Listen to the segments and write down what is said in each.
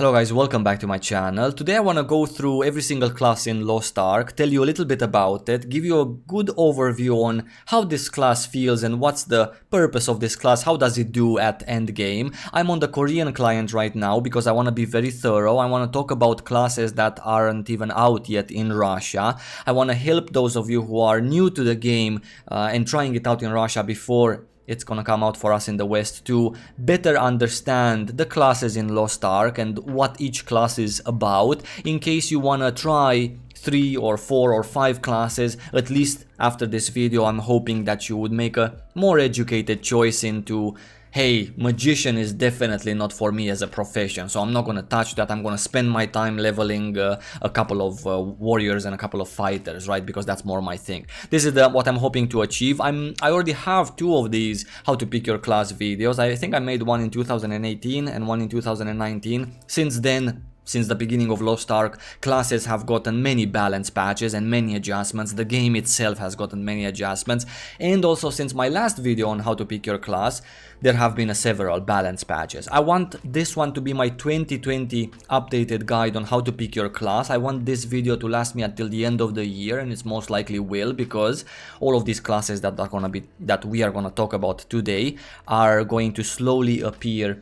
Hello guys, welcome back to my channel. Today I want to go through every single class in Lost Ark, tell you a little bit about it, give you a good overview on how this class feels and what's the purpose of this class, how does it do at endgame. I'm on the Korean client right now because I want to be very thorough. I want to talk about classes that aren't even out yet in Russia. I want to help those of you who are new to the game and trying it out in Russia before it's gonna come out for us in the West to better understand the classes in Lost Ark and what each class is about. In case you wanna try 3 or 4 or 5 classes, at least after this video, I'm hoping that you would make a more educated choice into, hey, magician is definitely not for me as a profession, so I'm not gonna touch that. I'm gonna spend my time leveling a couple of warriors and a couple of fighters, right? Because that's more my thing. This is what I'm hoping to achieve. I already have 2 of these how to pick your class videos. I think I made one in 2018 and one in 2019. Since then, since the beginning of Lost Ark, classes have gotten many balance patches and many adjustments. The game itself has gotten many adjustments. And also since my last video on how to pick your class, there have been several balance patches. I want this one to be my 2020 updated guide on how to pick your class. I want this video to last me until the end of the year, and it's most likely will, because all of these classes that we are gonna talk about today are going to slowly appear,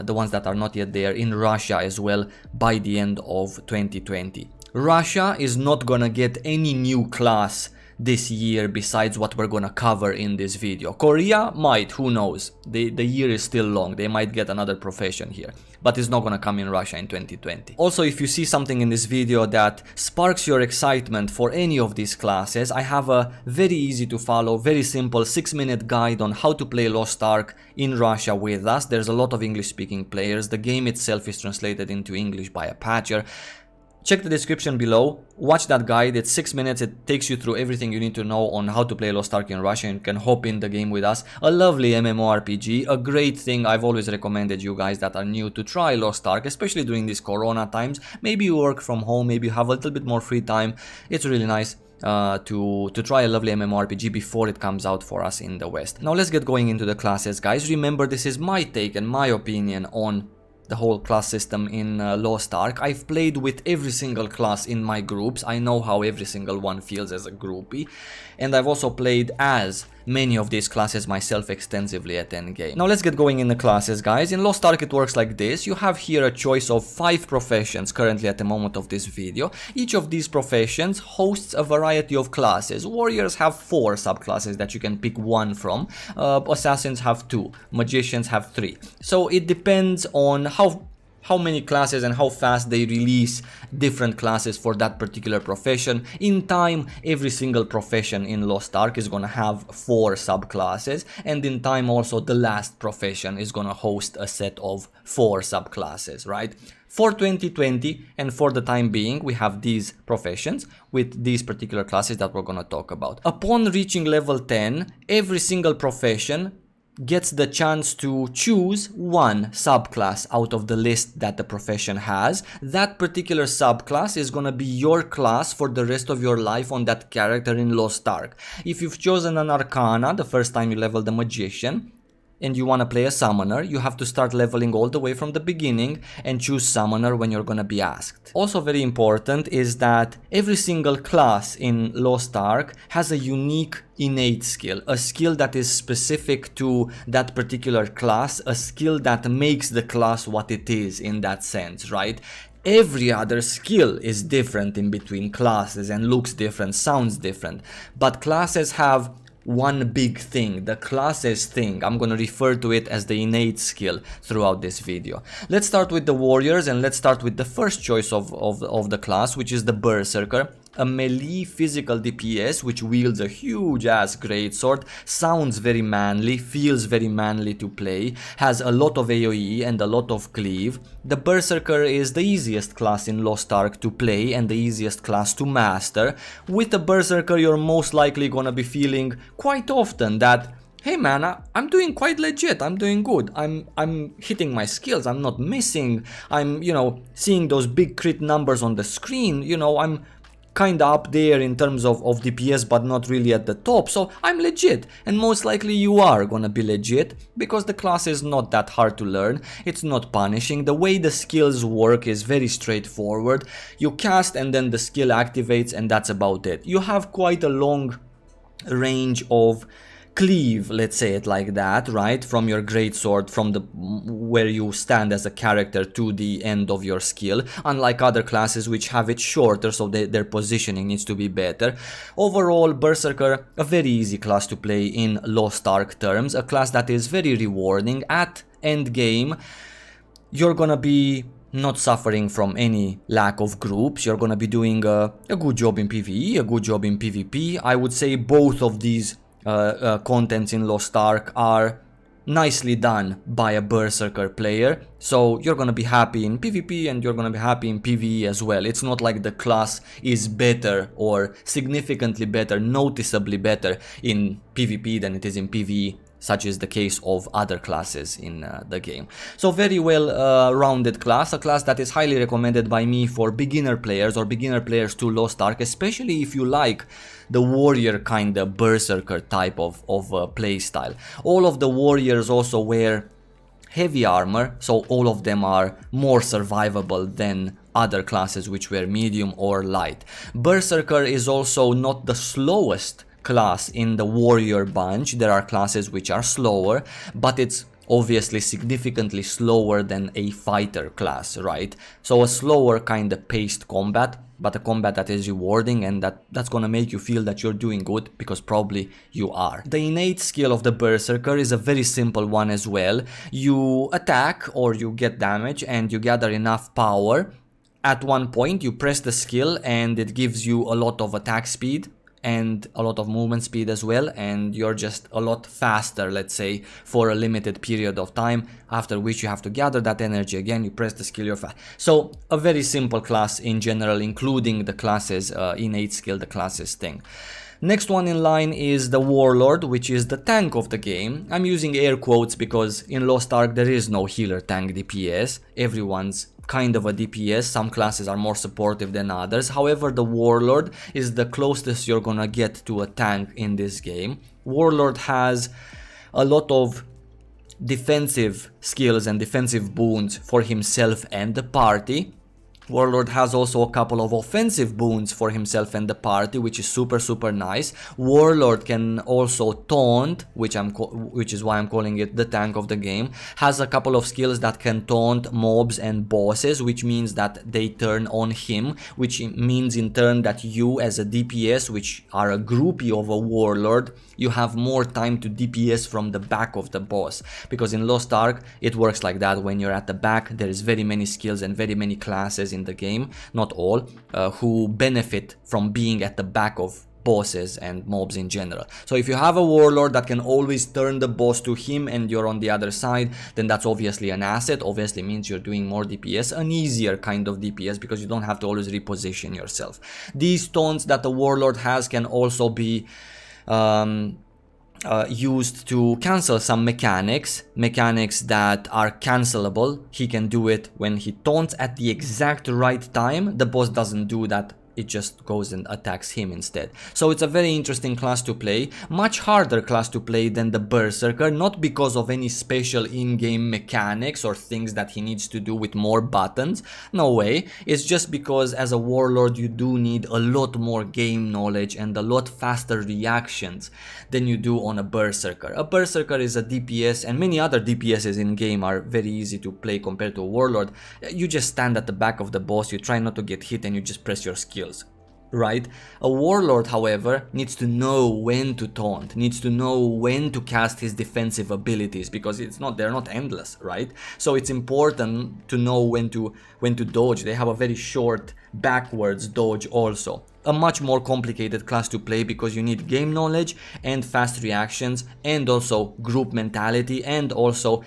the ones that are not yet there, in Russia as well by the end of 2020. Russia is not gonna get any new class this year besides what we're gonna cover in this video. Korea might, who knows, the year is still long, they might get another profession here, but it's not gonna come in Russia in 2020. Also, if you see something in this video that sparks your excitement for any of these classes, I have a very easy to follow, very simple 6-minute guide on how to play Lost Ark in Russia with us. There's a lot of English speaking players, the game itself is translated into English by a patcher. Check the description below, watch that guide, it's 6 minutes, it takes you through everything you need to know on how to play Lost Ark in Russia, and you can hop in the game with us. A lovely MMORPG, a great thing. I've always recommended you guys that are new to try Lost Ark, especially during these corona times. Maybe you work from home, maybe you have a little bit more free time. It's really nice to try a lovely MMORPG before it comes out for us in the West. Now let's get going into the classes, guys. Remember, this is my take and my opinion on the whole class system in Lost Ark. I've played with every single class in my groups. I know how every single one feels as a groupie, and I've also played as many of these classes myself extensively at endgame. Now let's get going in the classes, guys. In Lost Ark it works like this. You have here a choice of 5 professions currently at the moment of this video. Each of these professions hosts a variety of classes. Warriors have 4 subclasses that you can pick one from. Assassins have 2. Magicians have 3. So it depends on how many classes and how fast they release different classes for that particular profession. In time, every single profession in Lost Ark is gonna have 4 subclasses, and in time also the last profession is gonna host a set of 4 subclasses, right? For 2020 and for the time being, we have these professions with these particular classes that we're gonna talk about. Upon reaching level 10, every single profession gets the chance to choose one subclass out of the list that the profession has. That particular subclass is gonna be your class for the rest of your life on that character in Lost Ark. If you've chosen an Arcana the first time you level the Magician, and you want to play a summoner, you have to start leveling all the way from the beginning and choose summoner when you're gonna be asked. Also very important is that every single class in Lost Ark has a unique innate skill, a skill that is specific to that particular class, a skill that makes the class what it is in that sense, right? Every other skill is different in between classes and looks different, sounds different, but classes have one big thing, the classes thing. I'm gonna refer to it as the innate skill throughout this video. Let's start with the warriors, and let's start with the first choice of the class, which is the Berserker. A melee physical DPS which wields a huge ass greatsword, sounds very manly, feels very manly to play, has a lot of AoE and a lot of cleave. The Berserker is the easiest class in Lost Ark to play and the easiest class to master. With the Berserker you're most likely gonna be feeling quite often that, hey man, I'm doing quite legit, I'm doing good, I'm hitting my skills, I'm not missing, I'm, you know, seeing those big crit numbers on the screen, you know, kinda up there in terms of DPS, but not really at the top, so I'm legit, and most likely you are gonna be legit, because the class is not that hard to learn, it's not punishing, the way the skills work is very straightforward, you cast and then the skill activates and that's about it. You have quite a long range of cleave, let's say it like that, right, from your greatsword, from the where you stand as a character to the end of your skill, unlike other classes which have it shorter, so their positioning needs to be better. Overall, Berserker, a very easy class to play in Lost Ark terms, a class that is very rewarding. At end game, you're gonna be not suffering from any lack of groups, you're gonna be doing a good job in PvE, a good job in PvP. I would say both of these contents in Lost Ark are nicely done by a Berserker player, so you're gonna be happy in PvP and you're gonna be happy in PvE as well. It's not like the class is better or significantly better, noticeably better in PvP than it is in PvE, such is the case of other classes in the game. So very well rounded class, a class that is highly recommended by me for beginner players or beginner players to Lost Ark, especially if you like the warrior kind of Berserker type of playstyle. All of the warriors also wear heavy armor, so all of them are more survivable than other classes which were medium or light. Berserker is also not the slowest class in the warrior bunch. There are classes which are slower, but it's obviously significantly slower than a fighter class, right? So a slower kind of paced combat, but a combat that is rewarding and that's gonna make you feel that you're doing good, because probably you are. The innate skill of the Berserker is a very simple one as well. You attack or you get damage and you gather enough power. At one point you press the skill and it gives you a lot of attack speed and a lot of movement speed as well, and you're just a lot faster, let's say, for a limited period of time, after which you have to gather that energy again, you press the skill, you're fast. So a very simple class in general, including the classes innate skill, the classes thing. Next one in line is the Warlord, which is the tank of the game. I'm using air quotes because in Lost Ark there is no healer tank DPS, everyone's kind of a DPS, some classes are more supportive than others. However, the Warlord is the closest you're gonna get to a tank in this game. Warlord has a lot of defensive skills and defensive boons for himself and the party. Warlord has also a couple of offensive boons for himself and the party, which is super nice. Warlord can also taunt, which is why I'm calling it the tank of the game. Has a couple of skills that can taunt mobs and bosses, which means that they turn on him, which means in turn that you as a DPS, which are a groupie of a Warlord, you have more time to DPS from the back of the boss. Because in Lost Ark it works like that. When you're at the back, there is very many skills and very many classes in the game, not all, who benefit from being at the back of bosses and mobs in general. So if you have a Warlord that can always turn the boss to him and you're on the other side, then that's obviously an asset. Obviously means you're doing more DPS, an easier kind of DPS, because you don't have to always reposition yourself. These taunts that the Warlord has can also be used to cancel some mechanics that are cancelable. He can do it when he taunts at the exact right time. The boss doesn't do that, it just goes and attacks him instead. So it's a very interesting class to play, much harder class to play than the Berserker, not because of any special in-game mechanics or things that he needs to do with more buttons, no way. It's just because as a Warlord you do need a lot more game knowledge and a lot faster reactions than you do on a Berserker. A Berserker is a DPS, and many other DPSs in game are very easy to play compared to a Warlord. You just stand at the back of the boss, you try not to get hit, and you just press your skills, right? A Warlord, however, needs to know when to taunt, needs to know when to cast his defensive abilities, because they're not endless, right? So it's important to know when to dodge. They have a very short backwards dodge also. A much more complicated class to play because you need game knowledge and fast reactions and also group mentality and also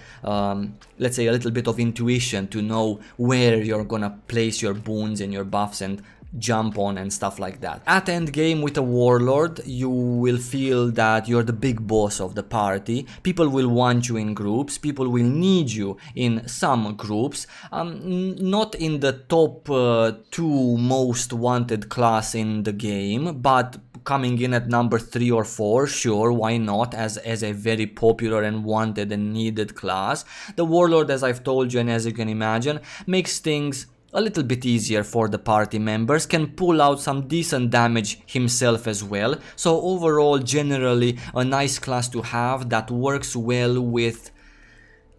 let's say a little bit of intuition to know where you're gonna place your boons and your buffs and jump on and stuff like that. At end game with a Warlord, you will feel that you're the big boss of the party. People will want you in groups, people will need you in some groups, not in the top 2 most wanted class in the game, but coming in at number 3 or 4, sure, why not, as a very popular and wanted and needed class. The Warlord, as I've told you and as you can imagine, makes things a little bit easier for the party members, can pull out some decent damage himself as well. So overall, generally a nice class to have that works well with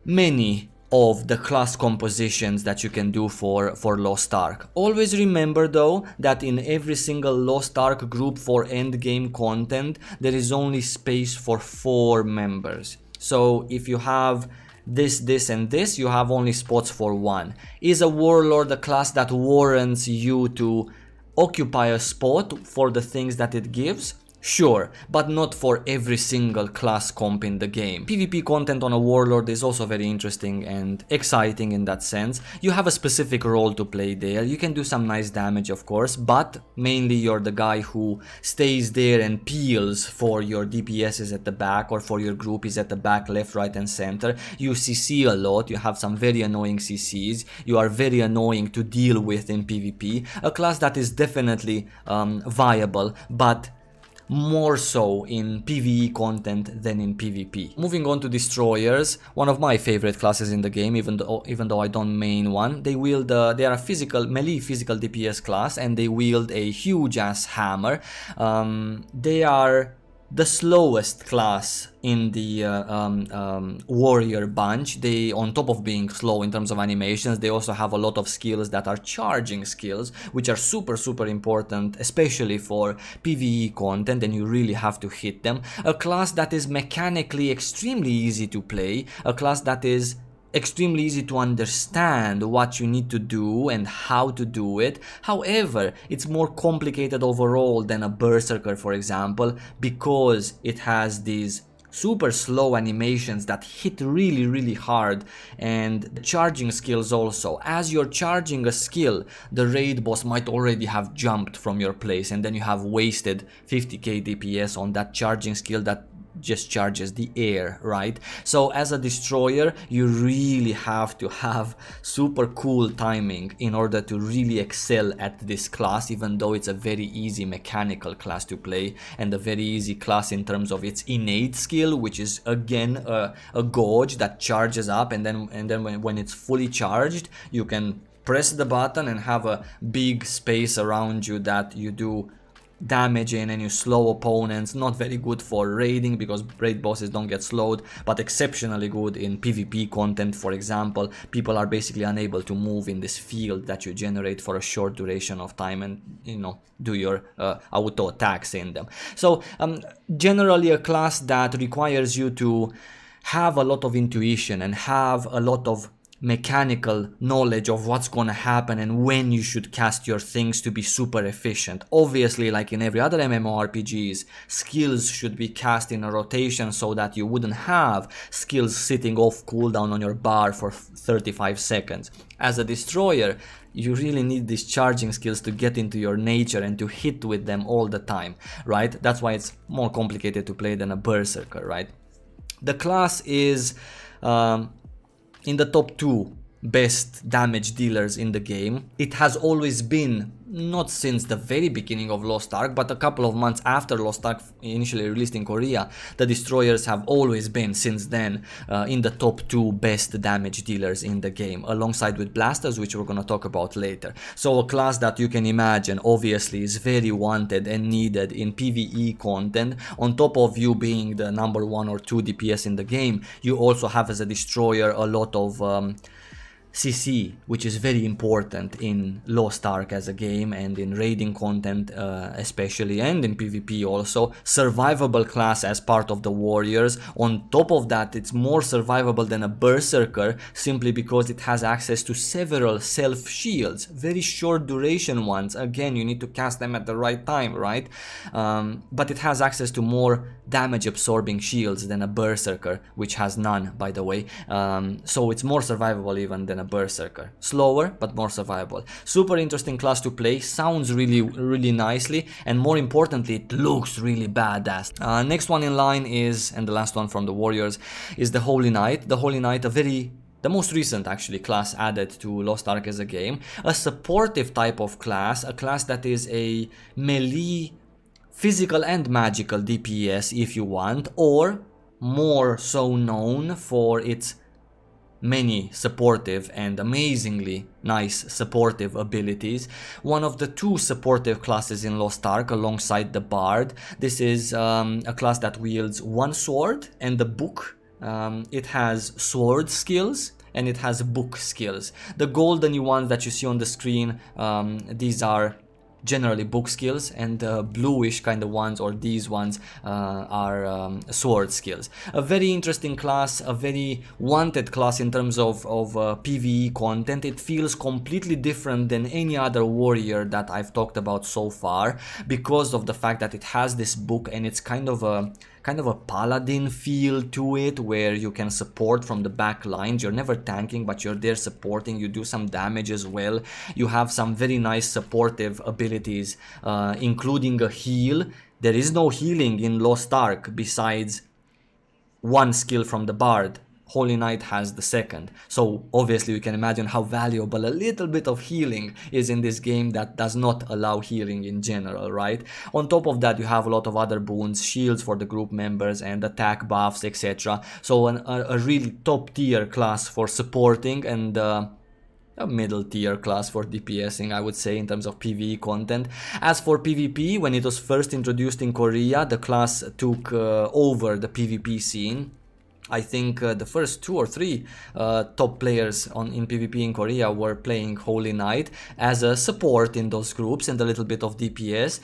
many of the class compositions that you can do for Lost Ark. Always remember though that in every single Lost Ark group for endgame content there is only space for 4 members. So if you have this and this, you have only spots for 1. Is a Warlord a class that warrants you to occupy a spot for the things that it gives? Sure, but not for every single class comp in the game. PvP content on a Warlord is also very interesting and exciting in that sense. You have a specific role to play there, you can do some nice damage of course, but mainly you're the guy who stays there and peels for your DPSs at the back or for your groupies at the back, left, right and center. You CC a lot, you have some very annoying CCs, you are very annoying to deal with in PvP. A class that is definitely viable, but more so in PvE content than in PvP. Moving on to Destroyers, one of my favorite classes in the game, even though I don't main one. They are a melee physical DPS class and they wield a huge ass hammer. They are the slowest class in the warrior bunch. They, on top of being slow in terms of animations, they also have a lot of skills that are charging skills, which are super important, especially for PvE content, and you really have to hit them. A class that is mechanically extremely easy to play, a class that is extremely easy to understand what you need to do and how to do it. However, it's more complicated overall than a Berserker, for example, because it has these super slow animations that hit really hard, and the charging skills also. As you're charging a skill, the raid boss might already have jumped from your place, and then you have wasted 50k DPS on that charging skill that just charges the air, right? So as a destroyer, you really have to have super cool timing in order to really excel at this class, even though it's a very easy mechanical class to play and a very easy class in terms of its innate skill, which is again a gauge that charges up, and then when it's fully charged, you can press the button and have a big space around you that you do damage in, and you slow opponents. Not very good for raiding because raid bosses don't get slowed, but exceptionally good in PvP content. For example, people are basically unable to move in this field that you generate for a short duration of time and, you know, do your auto attacks in them. So generally a class that requires you to have a lot of intuition and have a lot of mechanical knowledge of what's gonna happen and when you should cast your things to be super efficient. Obviously, like in every other MMORPGs, skills should be cast in a rotation so that you wouldn't have skills sitting off cooldown on your bar for 35 seconds. As a destroyer, you really need these charging skills to get into your nature and to hit with them all the time, right? That's why it's more complicated to play than a Berserker, right? The class is in the top 2 best damage dealers in the game. It has always been, not since the very beginning of Lost Ark, but a couple of months after Lost Ark initially released in Korea, the destroyers have always been, since then, in the top 2 best damage dealers in the game, alongside with blasters, which we're gonna talk about later. So a class that you can imagine obviously is very wanted and needed in PvE content. On top of you being the number 1 or 2 DPS in the game, you also have as a destroyer a lot of CC, which is very important in Lost Ark as a game and in raiding content especially, and in PvP also. Survivable class as part of the warriors. On top of that, it's more survivable than a Berserker simply because it has access to several self shields, very short duration ones. Again, you need to cast them at the right time, right? But it has access to more damage absorbing shields than a Berserker, which has none, by the way. So it's more survivable even than a a Berserker. Slower, but more survivable. Super interesting class to play, sounds really nicely, and more importantly, it looks really badass. Next one in line is, and the last one from the Warriors, is the Holy Knight. The Holy Knight, the most recent actually class added to Lost Ark as a game. A supportive type of class, a class that is a melee, physical and magical DPS if you want, or more so known for its many supportive and amazingly nice supportive abilities. One of the two supportive classes in Lost Ark alongside the Bard. This is a class that wields one sword and the book. It has sword skills and it has book skills. The golden ones that you see on the screen, these are generally book skills, and the bluish kind of ones, or these ones, are sword skills. A very interesting class, a very wanted class in terms of PvE content. It feels completely different than any other warrior that I've talked about so far, because of the fact that it has this book, and it's kind of a paladin feel to it, where you can support from the back lines. You're never tanking, but you're there supporting. You do some damage as well. You have some very nice supportive abilities, including a heal. There is no healing in Lost Ark besides one skill from the Bard. Holy Knight has the second. So obviously you can imagine how valuable a little bit of healing is in this game that does not allow healing in general, right? On top of that, you have a lot of other boons, shields for the group members and attack buffs, etc. So a really top tier class for supporting, and a middle tier class for DPSing, I would say, in terms of PvE content. As for PvP, when it was first introduced in Korea, the class took over the PvP scene. I think the first 2 or 3 top players in PvP in Korea were playing Holy Knight as a support in those groups and a little bit of DPS.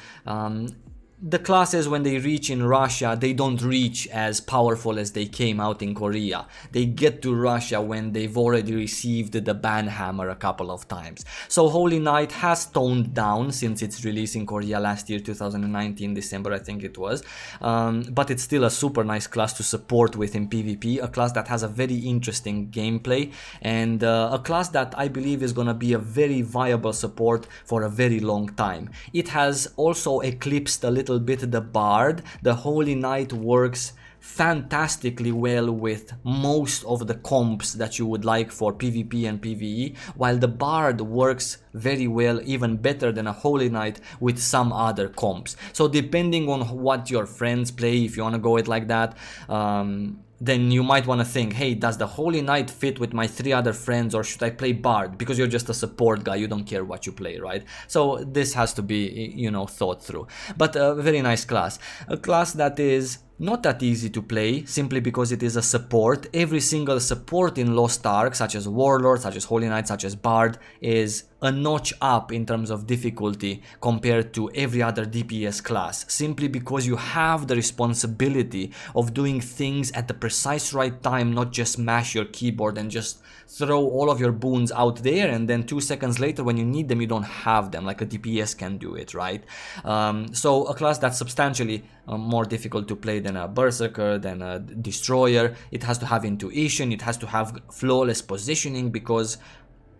The classes, when they reach in Russia, they don't reach as powerful as they came out in Korea. They get to Russia when they've already received the ban hammer a couple of times. So Holy Knight has toned down since its release in Korea last year, 2019, December I think it was. But it's still a super nice class to support with in PvP, a class that has a very interesting gameplay, and a class that I believe is gonna be a very viable support for a very long time. It has also eclipsed a little bit the Bard. The Holy Knight works fantastically well with most of the comps that you would like for PvP and PvE, while the Bard works very well, even better than a Holy Knight, with some other comps. So depending on what your friends play, if you want to go it like that, then you might want to think, hey, does the Holy Knight fit with my 3 other friends, or should I play Bard? Because you're just a support guy, you don't care what you play, right? So this has to be, you know, thought through. But a very nice class. A class that is not that easy to play, simply because it is a support. Every single support in Lost Ark, such as Warlord, such as Holy Knight, such as Bard, is a notch up in terms of difficulty compared to every other DPS class, simply because you have the responsibility of doing things at the precise right time, not just mash your keyboard and just throw all of your boons out there, and then 2 seconds later when you need them you don't have them, like a DPS can do it, right? So a class that's substantially more difficult to play than a Berserker, than a Destroyer. It has to have intuition, it has to have flawless positioning, because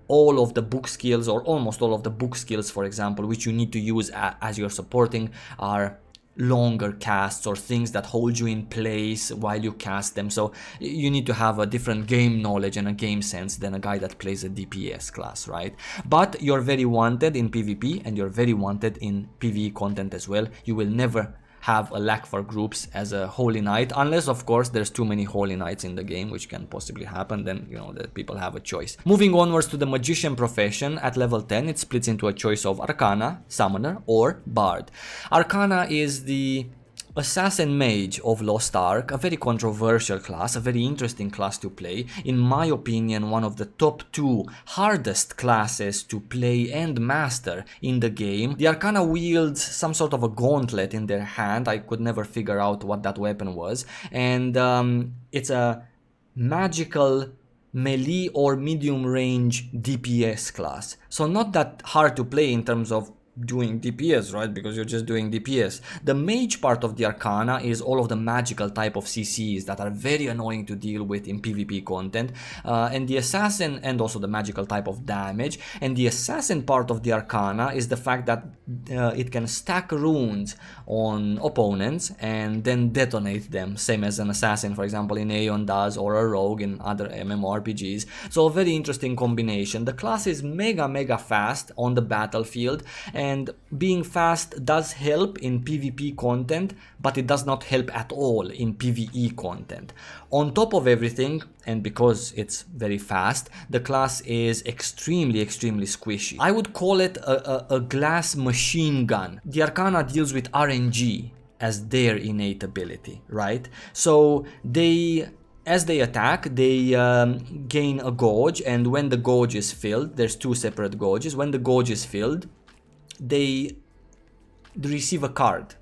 all of the book skills, or almost all of the book skills, for example, which you need to use as you're supporting, are longer casts or things that hold you in place while you cast them. So you need to have a different game knowledge and a game sense than a guy that plays a DPS class, right? But you're very wanted in PvP, and you're very wanted in PvE content as well. You will never have a lack for groups as a Holy Knight, unless of course there's too many Holy Knights in the game, which can possibly happen. Then, you know, that people have a choice. Moving onwards to the Magician profession, at level 10 it splits into a choice of Arcana, Summoner, or Bard. Arcana is the Assassin Mage of Lost Ark, a very controversial class, a very interesting class to play. In my opinion, one of the top 2 hardest classes to play and master in the game. The Arcana wields some sort of a gauntlet in their hand. I could never figure out what that weapon was. And it's a magical melee or medium range DPS class. So not that hard to play in terms of doing DPS, right? Because you're just doing DPS. The mage part of the Arcana is all of the magical type of CCs that are very annoying to deal with in PvP content, and the assassin, and also the magical type of damage. And the assassin part of the Arcana is the fact that it can stack runes on opponents and then detonate them, same as an assassin, for example, in Aeon does, or a rogue in other MMORPGs. So a very interesting combination. The class is mega fast on the battlefield, and being fast does help in PvP content, but it does not help at all in PvE content. On top of everything, and because it's very fast, the class is extremely squishy. I would call it a glass machine gun. The Arcana deals with RNG as their innate ability, right? So as they attack, they gain a gauge, and when the gauge is filled, there's two separate gauges. When the gauge is filled, they receive a card.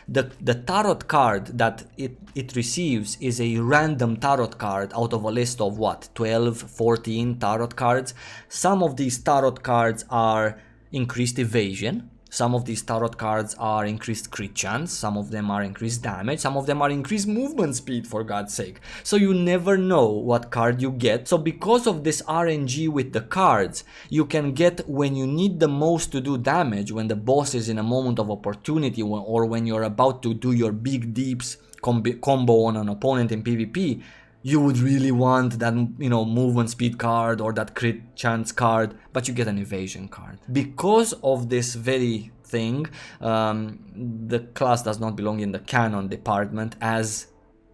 The tarot card that it receives is a random tarot card out of a list of what, 12, 14 tarot cards. Some of these tarot cards are increased evasion. Some of these tarot cards are increased crit chance, some of them are increased damage, some of them are increased movement speed, for God's sake. So you never know what card you get. So because of this RNG with the cards, you can get, when you need the most to do damage, when the boss is in a moment of opportunity, or when you're about to do your big deeps combo on an opponent in PvP, you would really want that, you know, movement speed card or that crit chance card, but you get an evasion card. Because of this very thing, the class does not belong in the canon department, as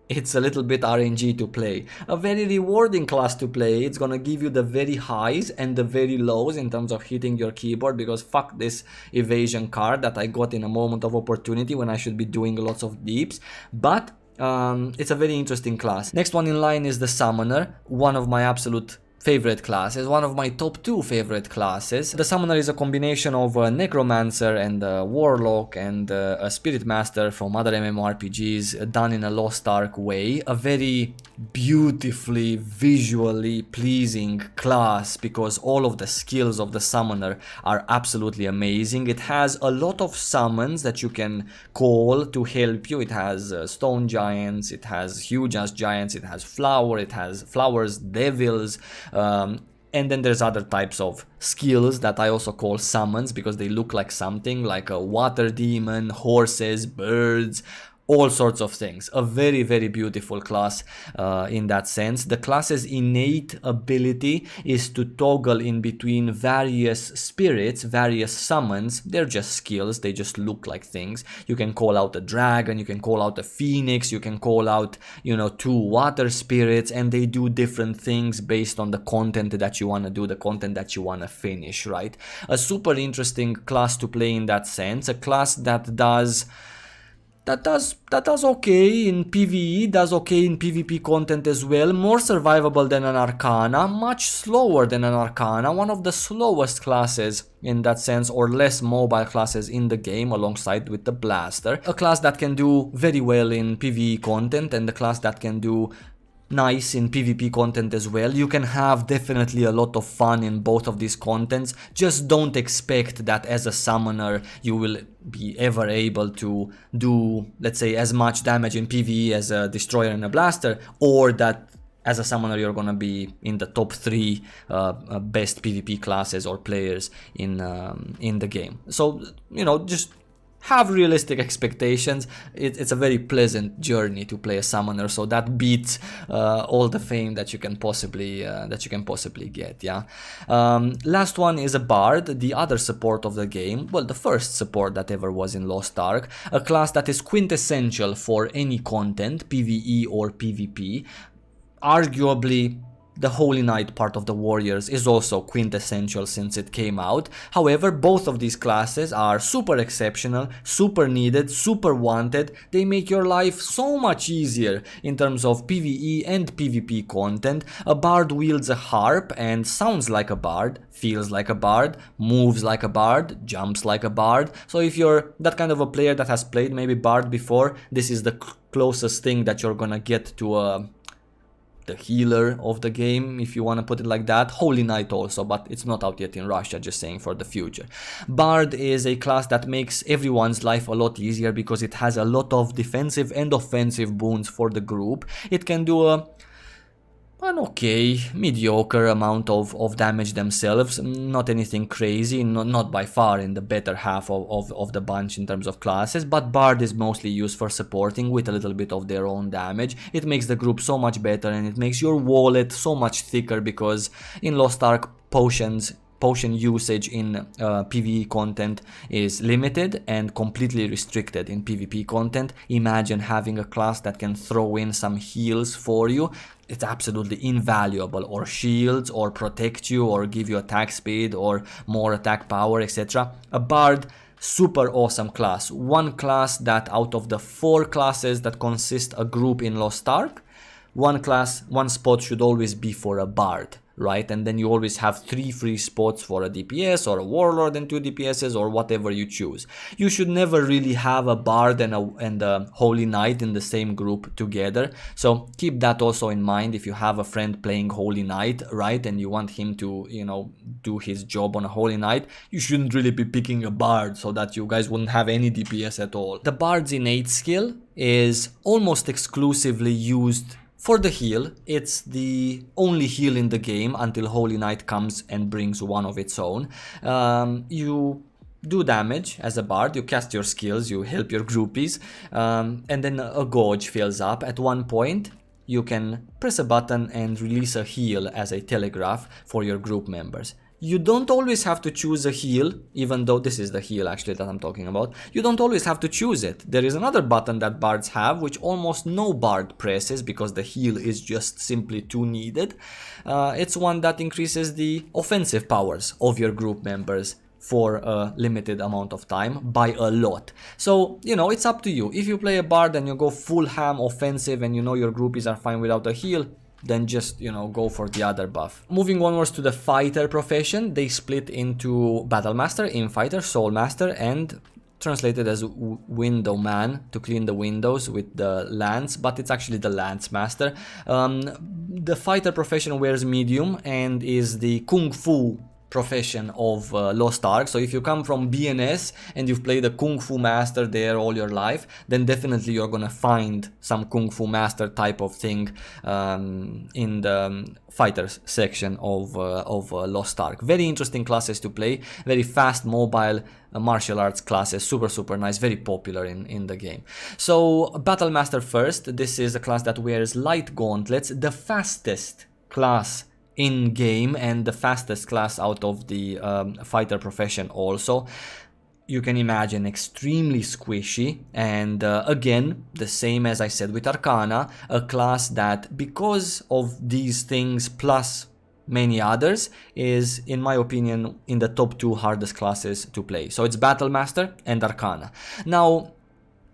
it's a little bit RNG to play. A very rewarding class to play. It's gonna give you the very highs and the very lows in terms of hitting your keyboard, because fuck this evasion card that I got in a moment of opportunity when I should be doing lots of deeps. But it's a very interesting class. Next one in line is the Summoner, one of my absolute favorite classes, one of my top 2 favorite classes. The Summoner is a combination of a Necromancer and a Warlock and a Spirit Master from other MMORPGs, done in a Lost Ark way. A very beautifully, visually pleasing class, because all of the skills of the Summoner are absolutely amazing. It has a lot of summons that you can call to help you. It has stone giants, it has huge ass giants, it has flowers, devils, and then there's other types of skills that I also call summons, because they look like something, like a water demon, horses, birds, all sorts of things. A very beautiful class in that sense. The class's innate ability is to toggle in between various spirits, various summons. They're just skills, they just look like things. You can call out a dragon, you can call out a phoenix, you can call out, you know, 2 water spirits, and they do different things based on the content that you want to do, the content that you want to finish, right? A super interesting class to play in that sense. A class that does okay in PvE, does okay in PvP content as well. More survivable than an Arcana, much slower than an Arcana, one of the slowest classes in that sense, or less mobile classes in the game, alongside with the Blaster. A class that can do very well in PvE content, and a class that can do nice in PvP content as well. You can have definitely a lot of fun in both of these contents. Just don't expect that as a summoner you will be ever able to do, let's say, as much damage in PvE as a destroyer and a blaster, or that as a summoner you're gonna be in the top 3 best PvP classes or players in the game. So, you know, just have realistic expectations. It's a very pleasant journey to play a summoner, so that beats all the fame that you can possibly get. Yeah. Last one is a bard, the other support of the game. Well, the first support that ever was in Lost Ark. A class that is quintessential for any content, PvE or PvP. Arguably, the Holy Knight part of the Warriors is also quintessential since it came out. However, both of these classes are super exceptional, super needed, super wanted. They make your life so much easier in terms of PvE and PvP content. A bard wields a harp and sounds like a bard, feels like a bard, moves like a bard, jumps like a bard. So if you're that kind of a player that has played maybe bard before, this is the closest thing that you're gonna get to the healer of the game, if you want to put it like that. Holy Knight also, but it's not out yet in Russia, just saying for the future. Bard is a class that makes everyone's life a lot easier because it has a lot of defensive and offensive boons for the group. It can do an okay, mediocre amount of damage themselves, not anything crazy, not by far in the better half of the bunch in terms of classes, but Bard is mostly used for supporting with a little bit of their own damage. It makes the group so much better, and it makes your wallet so much thicker, because in Lost Ark, potion usage in PvE content is limited and completely restricted in PvP content. Imagine having a class that can throw in some heals for you. It's absolutely invaluable, or shields, or protect you, or give you attack speed, or more attack power, etc. A Bard, super awesome class. One class that out of the 4 classes that consist a group in Lost Ark, one spot should always be for a Bard, right? And then you always have 3 free spots for a DPS or a Warlord and 2 DPSs, or whatever you choose. You should never really have a Bard and a Holy Knight in the same group together. So keep that also in mind if you have a friend playing Holy Knight, right? And you want him to, you know, do his job on a Holy Knight. You shouldn't really be picking a Bard so that you guys wouldn't have any DPS at all. The Bard's innate skill is almost exclusively used for the heal. It's the only heal in the game until Holy Knight comes and brings one of its own. You do damage as a Bard, you cast your skills, you help your groupies, and then a gauge fills up. At one point, you can press a button and release a heal as a telegraph for your group members. You don't always have to choose a heal, even though this is the heal actually that I'm talking about. You don't always have to choose it. There is another button that Bards have, which almost no Bard presses because the heal is just simply too needed. It's one that increases the offensive powers of your group members for a limited amount of time by a lot. So, you know, it's up to you. If you play a Bard and you go full ham offensive and you know your groupies are fine without a heal, then just, you know, go for the other buff. Moving onwards to the fighter profession, they split into Battle Master, Infighter, Soul Master, and translated as Window Man to clean the windows with the lance, but it's actually the Lance Master. The fighter profession wears medium and is the Kung Fu profession of Lost Ark. So if you come from BNS and you've played a Kung Fu Master there all your life, then definitely you're gonna find some Kung Fu Master type of thing in the fighters section of Lost Ark. Very interesting classes to play, very fast mobile martial arts classes, super nice, very popular in the game. So Battle Master first, this is a class that wears light gauntlets, the fastest class in game and the fastest class out of the fighter profession also. You can imagine extremely squishy, and again, the same as I said with Arcana, a class that, because of these things plus many others, is, in my opinion, in the top 2 hardest classes to play. So it's Battle Master and Arcana. Now,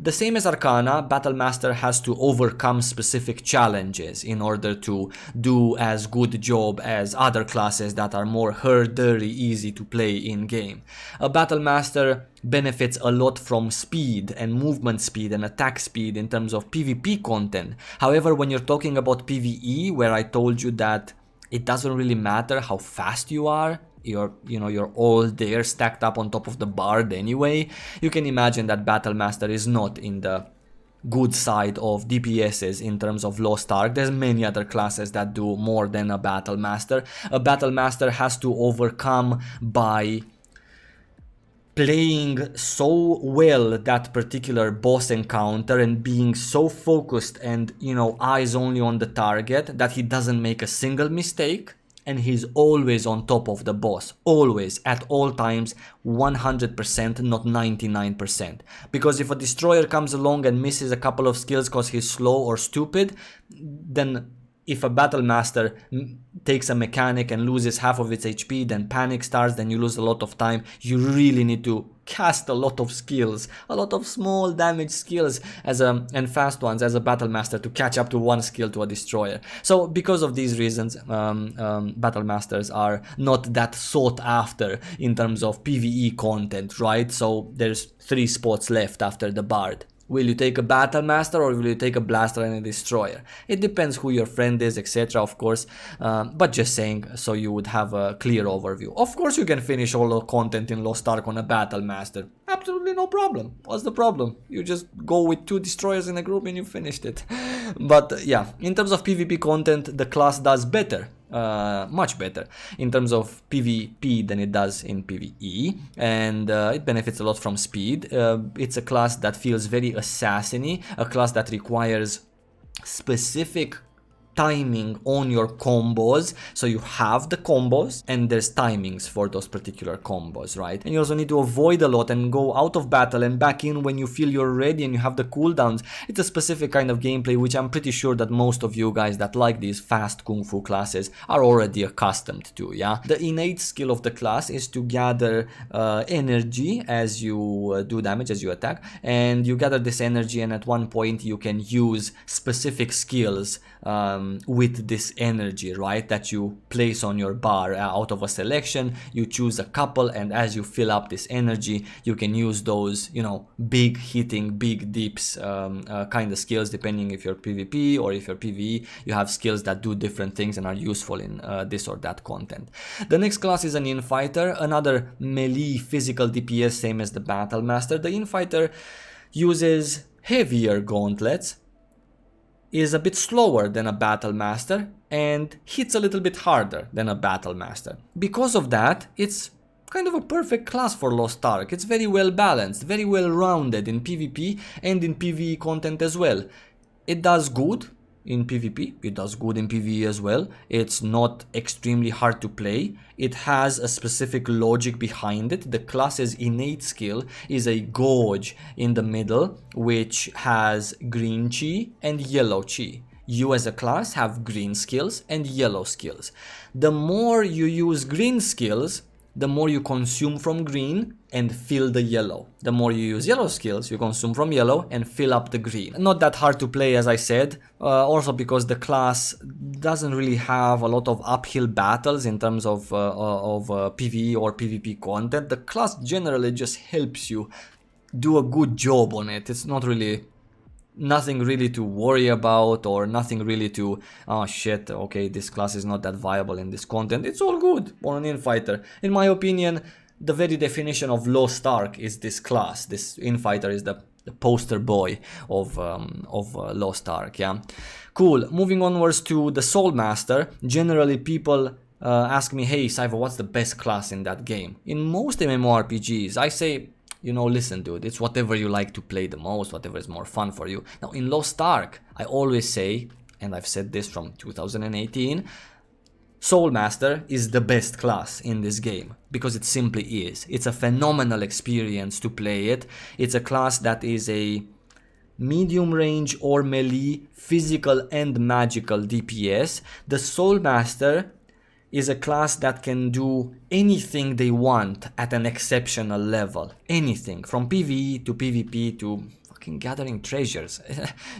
the same as Arcana, Battle Master has to overcome specific challenges in order to do as good a job as other classes that are more herdery, easy to play in game. A Battle Master benefits a lot from speed and movement speed and attack speed in terms of PvP content. However, when you're talking about PvE, where I told you that it doesn't really matter how fast you are, you're all there stacked up on top of the Bard anyway, you can imagine that Battle Master is not in the good side of DPSs in terms of Lost Ark. There's many other classes that do more than a Battle Master. A Battle Master has to overcome by playing so well that particular boss encounter and being so focused and, you know, eyes only on the target that he doesn't make a single mistake. And he's always on top of the boss, always, at all times, 100%, not 99%. Because if a destroyer comes along and misses a couple of skills because he's slow or stupid, then if a Battle Master takes a mechanic and loses half of its HP, then panic starts, then you lose a lot of time. You really need to cast a lot of skills, a lot of small damage skills and fast ones as a Battle Master to catch up to one skill to a destroyer. So because of these reasons, Battle Masters are not that sought after in terms of PvE content, right? So there's 3 spots left after the Bard. Will you take a battle master or will you take a blaster and a destroyer? It depends who your friend is, etc. of course, but just saying so you would have a clear overview. Of course you can finish all the content in Lost Ark on a battle master. Absolutely no problem. What's the problem? You just go with 2 destroyers in a group and you finished it. But yeah, in terms of PvP content, the class does better. Much better in terms of PvP than it does in PvE, and it benefits a lot from speed. It's a class that feels very assassin-y, a class that requires specific timing on your combos, so you have the combos and there's timings for those particular combos, right? And you also need to avoid a lot and go out of battle and back in when you feel you're ready and you have the cooldowns. It's a specific kind of gameplay which I'm pretty sure that most of you guys that like these fast kung fu classes are already accustomed to, yeah? The innate skill of the class is to gather energy as you do damage, as you attack, and you gather this energy, and at one point you can use specific skills with this energy, right, that you place on your bar. Out of a selection you choose a couple, and as you fill up this energy you can use those, you know, big hitting, big dips kind of skills. Depending if you're PvP or if you're PvE, you have skills that do different things and are useful in this or that content. The next class is an Infighter, another melee physical DPS, same as the Battle Master. The Infighter uses heavier gauntlets, is a bit slower than a Battle Master, and hits a little bit harder than a Battle Master. Because of that, it's kind of a perfect class for Lost Ark. It's very well balanced, very well rounded in PvP and in PvE content as well. It does good in PvP, it does good in PvE as well. It's not extremely hard to play. It has a specific logic behind it. The class's innate skill is a gauge in the middle, which has green chi and yellow chi. You as a class have green skills and yellow skills. The more you use green skills, the more you consume from green and fill the yellow. The more you use yellow skills, you consume from yellow and fill up the green. Not that hard to play, as I said, also because the class doesn't really have a lot of uphill battles in terms of PvE or PvP content. The class generally just helps you do a good job on it. It's not really nothing really to worry about, or nothing really to, oh shit, okay, this class is not that viable in this content. It's all good on an Infighter. In my opinion, the very definition of Lost Ark is this class. This Infighter is the poster boy of Lost Ark, yeah. Cool, moving onwards to the Soul Master. Generally people ask me, hey Cypher, what's the best class in that game? In most MMORPGs, I say, you know, listen dude, it's whatever you like to play the most, whatever is more fun for you. Now in Lost Ark, I always say, and I've said this from 2018, Soul Master is the best class in this game, because it simply is. It's a phenomenal experience to play it. It's a class that is a medium range or melee, physical and magical DPS. The Soul Master is a class that can do anything they want at an exceptional level. Anything, from PvE to PvP to fucking gathering treasures.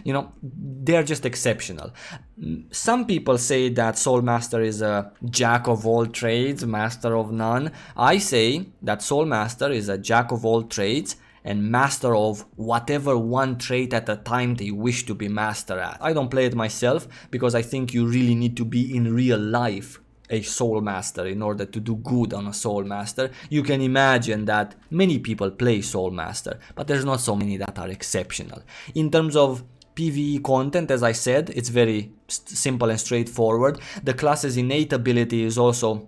You know, they're just exceptional. Some people say that Soul Master is a jack of all trades, master of none. I say that Soul Master is a jack of all trades and master of whatever one trait at a time they wish to be master at. I don't play it myself because I think you really need to be in real life a Soul Master in order to do good on a Soul Master. You can imagine that many people play Soul Master, but there's not so many that are exceptional. In terms of PvE content, as I said, it's very simple and straightforward. The class's innate ability is also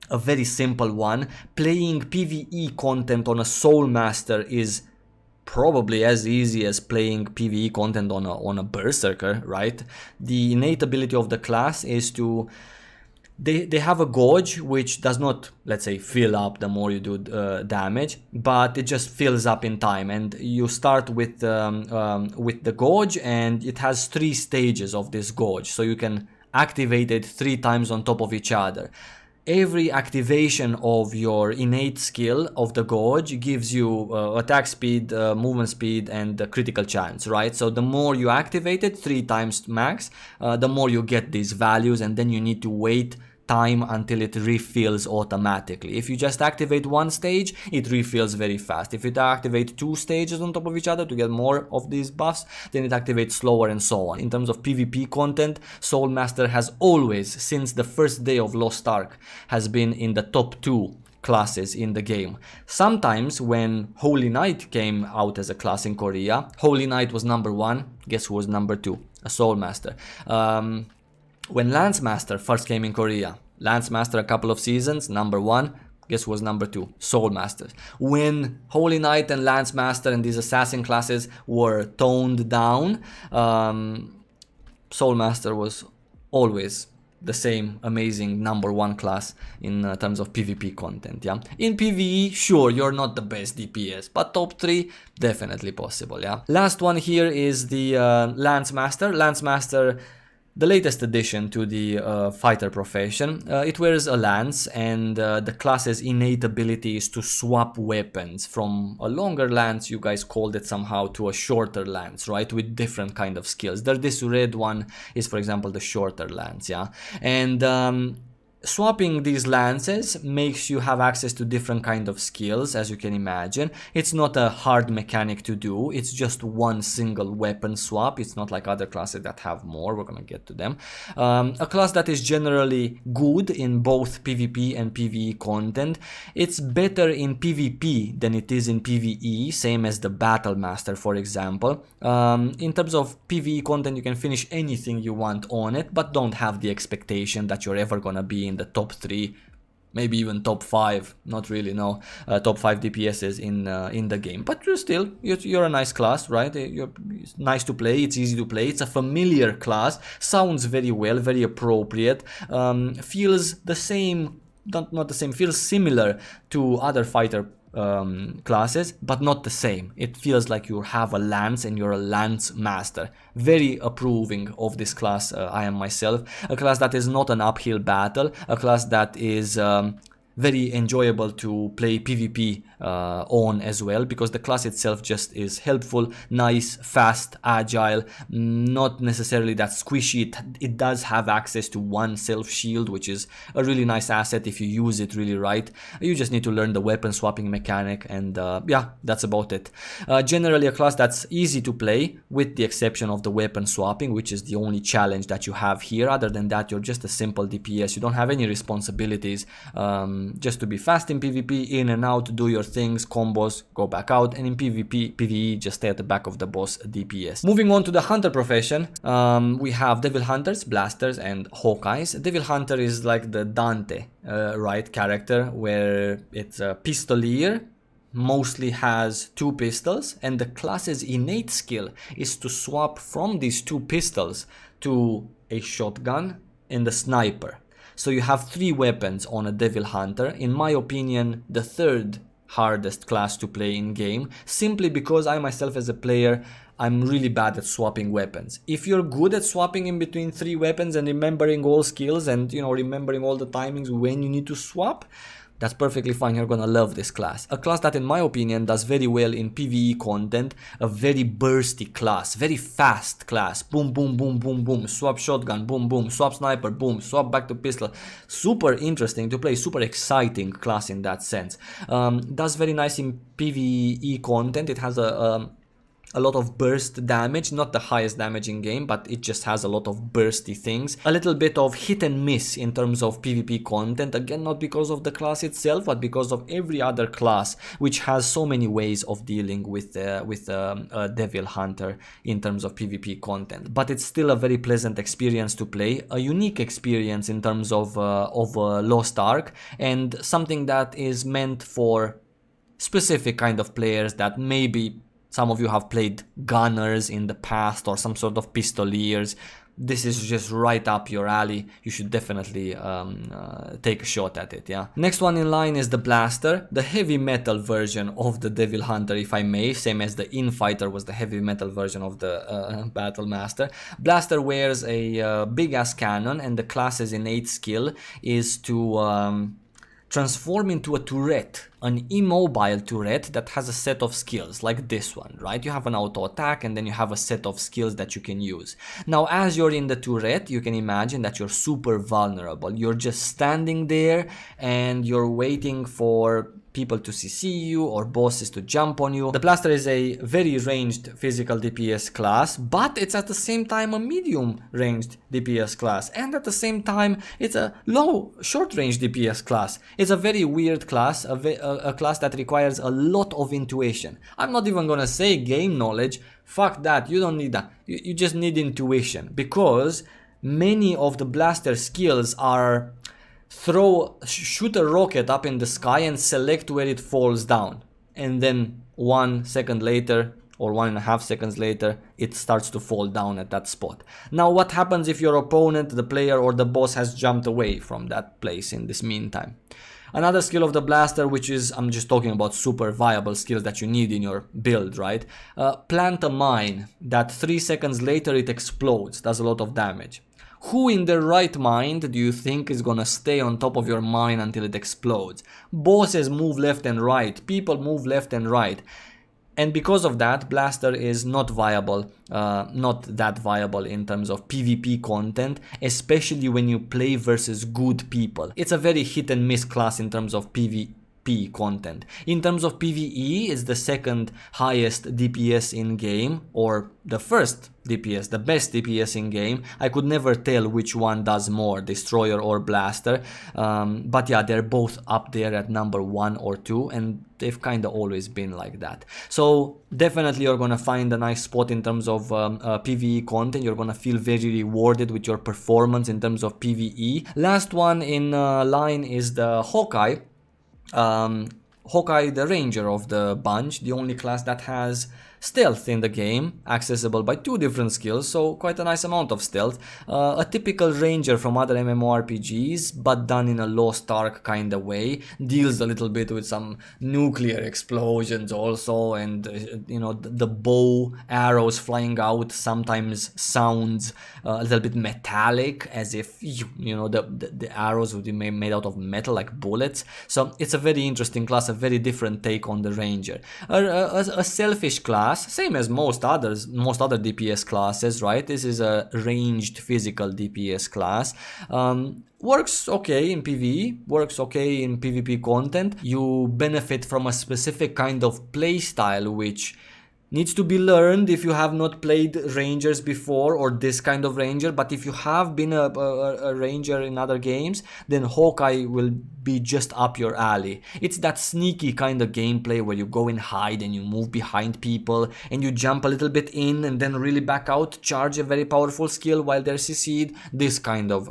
a very simple one. Playing PvE content on a Soul Master is probably as easy as playing PvE content on a Berserker, right? The innate ability of the class is to They have a gauge which does not, let's say, fill up the more you do damage, but it just fills up in time. And you start with the gauge, and it has 3 stages of this gauge, so you can activate it 3 times on top of each other. Every activation of your innate skill of the gauge gives you attack speed, movement speed, and critical chance, right? So the more you activate it, 3 times max, the more you get these values, and then you need to wait time until it refills automatically. If you just activate one stage, it refills very fast. If you activate 2 stages on top of each other to get more of these buffs, then it activates slower and so on. In terms of PvP content, Soulmaster has always, since the first day of Lost Ark, has been in the top 2 classes in the game. Sometimes when Holy Knight came out as a class in Korea, Holy Knight was number 1, guess who was number 2? A Soulmaster. When Lance Master first came in Korea, Lance Master a couple of seasons, number 1, guess who was number 2? Soul Masters. When Holy Knight and Lance Master and these assassin classes were toned down, Soul Master was always the same amazing number 1 class in terms of PvP content. Yeah, in PvE, sure, you're not the best DPS, but top 3 definitely possible. Yeah. Last one here is the Lance Master. Lance Master, the latest addition to the fighter profession. It wears a lance, and the class's innate ability is to swap weapons from a longer lance, you guys called it somehow, to a shorter lance, right, with different kind of skills. This red one is, for example, the shorter lance, yeah, and swapping these lances makes you have access to different kind of skills, as you can imagine. It's not a hard mechanic to do, it's just one single weapon swap. It's not like other classes that have more, we're gonna get to them. A class that is generally good in both PvP and PvE content. It's better in PvP than it is in PvE, same as the Battle Master, for example. In terms of PvE content, you can finish anything you want on it, but don't have the expectation that you're ever gonna be in the top 3, maybe even top 5, not really, no, top 5 DPSs in the game. But you're a nice class, right? It's nice to play, it's easy to play, it's a familiar class, sounds very well, very appropriate, feels the same, not the same, feels similar to other fighter classes, but not the same. It feels like you have a lance and you're a lance master. Very approving of this class, I am myself. A class that is not an uphill battle, a class that is very enjoyable to play PvP on as well, because the class itself just is helpful, nice, fast, agile, not necessarily that squishy. It does have access to one self shield, which is a really nice asset if you use it really right. You just need to learn the weapon swapping mechanic, and yeah, that's about it. Generally a class that's easy to play, with the exception of the weapon swapping, which is the only challenge that you have here. Other than that, you're just a simple DPS. You don't have any responsibilities, just to be fast in PvP, in and out, do your things, combos, go back out, and in PvE, just stay at the back of the boss DPS. Moving on to the hunter profession, we have Devil Hunters, Blasters, and Hawkeyes. Devil Hunter is like the Dante, right, character, where it's a pistolier, mostly has 2 pistols, and the class's innate skill is to swap from these 2 pistols to a shotgun and a sniper. So you have 3 weapons on a Devil Hunter. In my opinion, the 3rd hardest class to play in game, simply because I myself as a player, I'm really bad at swapping weapons. If you're good at swapping in between 3 weapons and remembering all skills and, you know, remembering all the timings when you need to swap, that's perfectly fine. You're gonna love this class. A class that, in my opinion, does very well in PvE content. A very bursty class, very fast class. Boom, boom, boom, boom, boom. Swap shotgun, boom, boom. Swap sniper, boom. Swap back to pistol. Super interesting to play. Super exciting class in that sense. Does very nice in PvE content. It has a lot of burst damage, not the highest damage in game, but it just has a lot of bursty things. A little bit of hit and miss in terms of PvP content, again not because of the class itself, but because of every other class which has so many ways of dealing with a Devil Hunter in terms of PvP content. But it's still a very pleasant experience to play, a unique experience in terms of Lost Ark, and something that is meant for specific kind of players that maybe some of you have played gunners in the past or some sort of pistoliers. This is just right up your alley. You should definitely take a shot at it, yeah. Next one in line is the Blaster, the heavy metal version of the Devil Hunter, if I may, same as the Infighter was the heavy metal version of the Battle Master. Blaster wears a big ass cannon, and the class's innate skill is to transform into a turret, an immobile turret that has a set of skills like this one, right? You have an auto attack and then you have a set of skills that you can use. Now, as you're in the turret, you can imagine that you're super vulnerable. You're just standing there and you're waiting for people to CC you or bosses to jump on you. The Blaster is a very ranged physical DPS class, but it's at the same time a medium ranged DPS class, and at the same time it's a low short range DPS class. It's a very weird class, a class that requires a lot of intuition. I'm not even gonna say game knowledge, fuck that, you don't need that. You just need intuition, because many of the Blaster skills are shoot a rocket up in the sky and select where it falls down, and then 1 second later or 1.5 seconds later it starts to fall down at that spot. Now, what happens if your opponent, the player or the boss, has jumped away from that place in this meantime? Another skill of the Blaster, which is, I'm just talking about super viable skills that you need in your build, right? Plant a mine that 3 seconds later it explodes, does a lot of damage. Who in their right mind do you think is gonna stay on top of your mine until it explodes? Bosses move left and right, people move left and right. And because of that, Blaster is not viable, not that viable in terms of PvP content, especially when you play versus good people. It's a very hit and miss class in terms of PvP content. In terms of PvE, it's the second highest DPS in game, or the first DPS, the best DPS in game. I could never tell which one does more, Destroyer or Blaster, but yeah, they're both up there at number 1 or 2, and they've kind of always been like that. So definitely you're gonna find a nice spot in terms of PvE content. You're gonna feel very rewarded with your performance in terms of PvE. Last one in line is the Hawkeye. Hawkeye, the ranger of the bunch, the only class that has stealth in the game, accessible by 2 different skills, so quite a nice amount of stealth. A typical ranger from other MMORPGs, but done in a Lost Ark kind of way. Deals a little bit with some nuclear explosions also, and you know, the bow arrows flying out sometimes sounds a little bit metallic, as if you know the arrows would be made out of metal like bullets. So it's a very interesting class, a very different take on the ranger. A selfish class, same as most other DPS classes, right? This is a ranged physical DPS class. Works okay in PvE, works okay in PvP content. You benefit from a specific kind of playstyle which needs to be learned if you have not played rangers before, or this kind of ranger. But if you have been a ranger in other games, then Hawkeye will be just up your alley. It's that sneaky kind of gameplay where you go and hide and you move behind people and you jump a little bit in and then really back out, charge a very powerful skill while they're CC'd. This kind of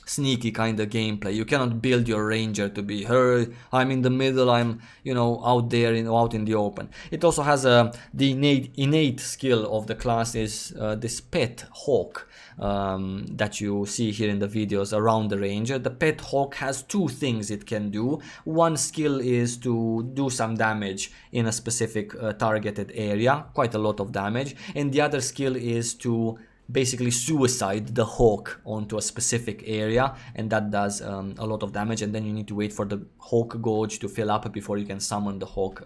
sneaky kind of gameplay. You cannot build your ranger to be, hey, I'm in the middle, I'm, you know, out there, out in the open. It also has the innate skill of the class is this pet hawk that you see here in the videos around the ranger. The pet hawk has 2 things it can do. One skill is to do some damage in a specific targeted area, quite a lot of damage, and the other skill is to basically suicide the hawk onto a specific area, and that does a lot of damage, and then you need to wait for the hawk gauge to fill up before you can summon the hawk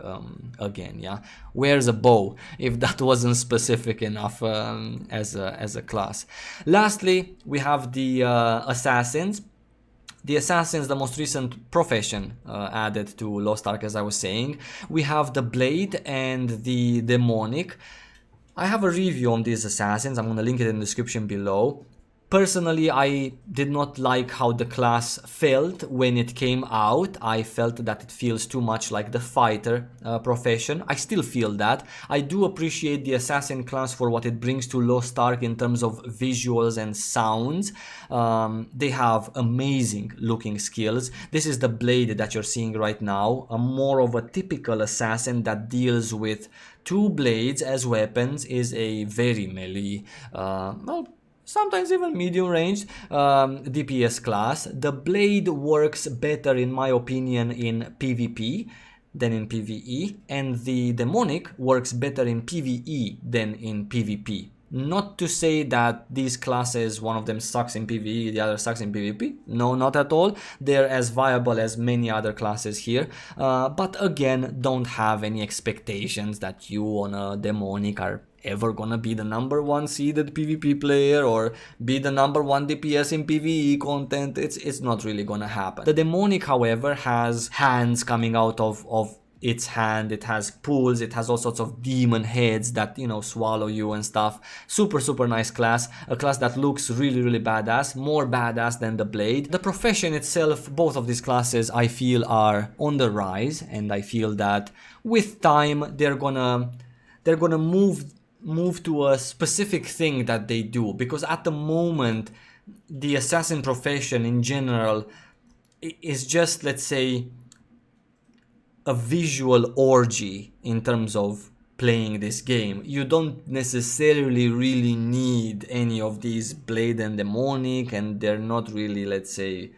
again. Yeah, where's a bow if that wasn't specific enough as a class. Lastly, we have the assassins. The assassins, the most recent profession added to Lost Ark, as I was saying. We have the blade and the demonic. I have a review on these assassins, I'm gonna link it in the description below. Personally, I did not like how the class felt when it came out. I felt that it feels too much like the fighter profession. I still feel that. I do appreciate the assassin class for what it brings to Lost Ark in terms of visuals and sounds. They have amazing looking skills. This is the blade that you're seeing right now, a more of a typical assassin that deals with 2 blades as weapons, is a very melee, well, sometimes even medium range DPS class. The blade works better in my opinion in PvP than in PvE, and the demonic works better in PvE than in PvP. Not to say that these classes, one of them sucks in PvE, the other sucks in PvP. No, not at all. They're as viable as many other classes here. But again, don't have any expectations that you on a demonic are ever gonna be the #1 seeded PvP player or be the #1 DPS in PvE content. It's not really gonna happen. The demonic, however, has hands coming out of its hand. It has pools, it has all sorts of demon heads that, you know, swallow you and stuff. Super nice class, a class that looks really badass, more badass than the blade. The profession itself, both of these classes I feel are on the rise, and I feel that with time they're gonna move to a specific thing that they do, because at the moment the assassin profession in general is just, let's say, a visual orgy in terms of playing this game. You don't necessarily really need any of these blade and demonic, and they're not really, let's say,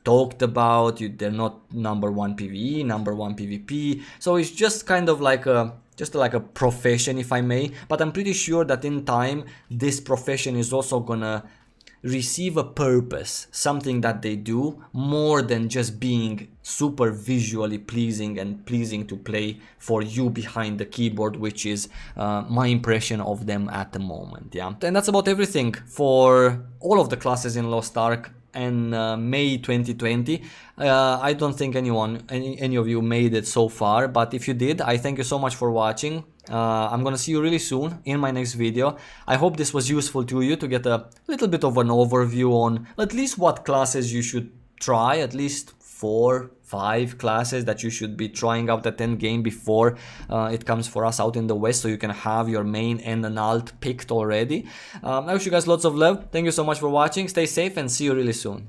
talked about. They're not #1 PvE, #1 PvP, so it's just kind of like a profession, if I may. But I'm pretty sure that in time this profession is also gonna receive a purpose, something that they do more than just being super visually pleasing and pleasing to play for you behind the keyboard, which is my impression of them at the moment. Yeah, and that's about everything for all of the classes in Lost Ark and May 2020. I don't think any of you made it so far, but if you did, I thank you so much for watching. I'm gonna see you really soon in my next video. I hope this was useful to you to get a little bit of an overview on at least what classes you should try, at least 4-5 classes that you should be trying out at end game before it comes for us out in the West, so you can have your main and an alt picked already. I wish you guys lots of love. Thank you so much for watching. Stay safe and see you really soon.